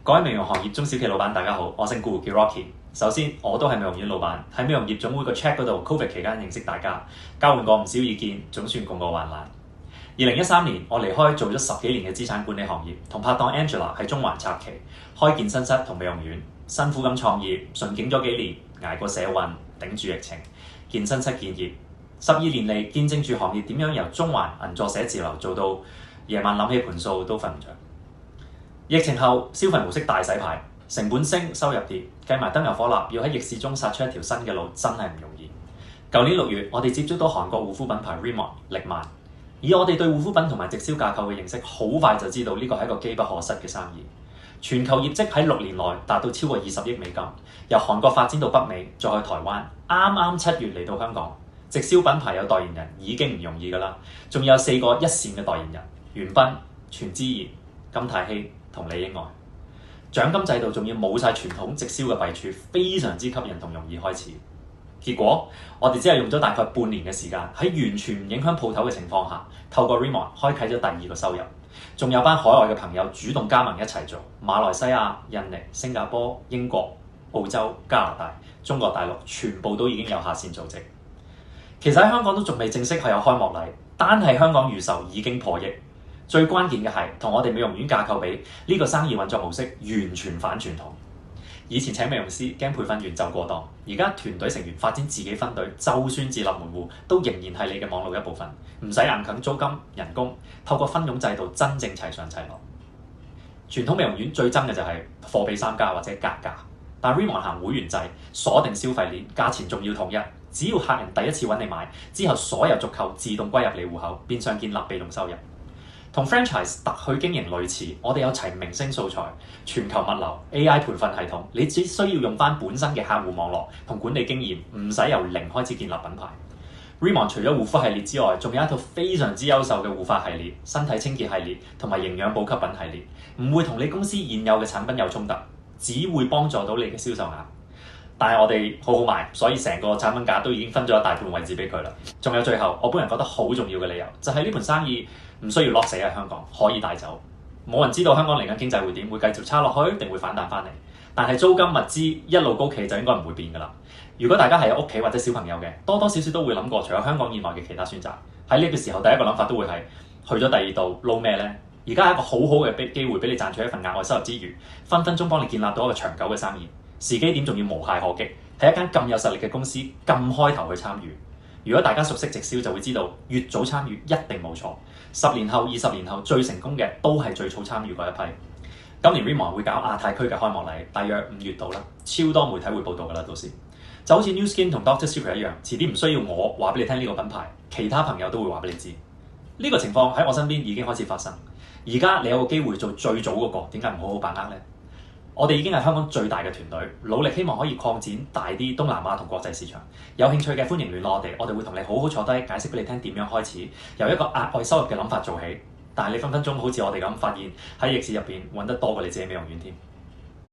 各位美容行業中小企老闆，大家好，我姓顧叫 Rocky。首先，我都係美容院老闆，喺美容業總會個 chat 嗰度 ，Covid 期間認識大家，交換過唔少意見，總算共過患難。2013年，我離開做咗10幾年嘅資產管理行業，同拍檔 Angela 喺中環插旗，開健身室同美容院，辛苦咁創業，順境咗幾年，捱過社運，頂住疫情，健身室建業。12年嚟，見證住行業點樣由中環銀座寫字樓做到夜晚諗起盤數都瞓唔着。疫情後，消費模式大洗牌，成本升，收入跌，計埋燈油火蠟，要喺逆市中殺出一條新嘅路，真係唔容易。舊年6月，我哋接觸到韓國護膚品牌 Rimmon 力曼，以我哋對護膚品同埋直銷架構嘅認識，好快就知道呢個係一個機不可失嘅生意。全球業績喺6年內達到超過20億美金，由韓國發展到北美，再去台灣，啱啱7月嚟到香港。直銷品牌有代言人已經唔容易㗎啦，仲有4個一線嘅代言人：元彬、全智賢、金泰熙同李英愛。獎金制度仲要冇晒傳統直銷嘅弊處，非常之吸引同容易開始。結果我哋只係用咗大概半年嘅時間，喺完全唔影響鋪頭嘅情況下，透過 Rimmon 開啟咗第2個收入。仲有班海外嘅朋友主動加盟一齊做，馬來西亞、印尼、新加坡、英國、澳洲、加拿大、中國大陸全部都已經有下線組織。其實喺香港都仲未正式係有開幕禮，單係香港預售已經破億。最關鍵嘅係同我哋美容院架構比，呢個生意運作模式完全反傳統。以前請美容師驚培訓完就過檔，而家團隊成員發展自己分隊，就算自立門戶都仍然係你嘅網絡一部分，唔使硬啃租金、人工，透過分傭制度真正齊上齊落。傳統美容院最憎嘅就係貨比三家或者格價，但 Rimmon 行會員制，鎖定消費鏈，價錢仲要統一。只要客人第一次揾你買，之後所有續購自動歸入你戶口，變相建立被動收入。同 franchise 特許經營類似，我哋有齊明星素材、全球物流、AI 培訓系統，你只需要用翻本身嘅客戶網絡同管理經驗，唔使由零開始建立品牌。Rimmon 除咗護膚系列之外，仲有一套非常之優秀嘅護髮系列、身體清潔系列同埋營養補給品系列，唔會同你公司現有嘅產品有衝突，只會幫助到你嘅銷售額。但係我哋好好賣，所以成個產品架都已經分咗一大半位置俾佢啦。仲有最後，我本人覺得好重要嘅理由，就係呢盤生意唔需要 lock 死喺香港，可以帶走。冇人知道香港嚟緊經濟會點，會繼續差落去定會反彈翻嚟。但係租金物資一路高企就應該唔會變㗎啦。如果大家係有屋企或者小朋友嘅，多多少少都會諗過，除咗香港以外嘅其他選擇。喺呢個時候，第一個諗法都會係去咗第二度撈咩呢？而家係一個好好嘅機會俾你賺取一份額外收入之餘，分分鐘幫你建立到一個長久嘅生意。時機點仲要無懈可擊，係一間咁有實力嘅公司，咁開頭去參與。如果大家熟悉直銷，就會知道越早參與一定冇錯。10年後、20年後最成功嘅都係最早參與嗰一批。今年 Rimmon 會搞亞太區嘅開幕禮，大約5月到啦，超多媒體會報道㗎啦，到時就好似 New Skin 同 Dr. Secret 一樣，遲啲唔需要我話俾你聽呢個品牌，其他朋友都會話俾你知。呢個情況喺我身邊已經開始發生。而家你有個機會做最早嗰個，點解唔好好把握呢？我哋已經係香港最大嘅團隊，努力希望可以擴展大啲東南亞同國際市場。有興趣嘅歡迎聯絡我哋，我哋會同你好好坐低解釋俾你聽點樣開始，由一個額外收入嘅諗法做起。但係你分分鐘好似我哋咁發現喺逆市入邊揾得多過你自己美容院添。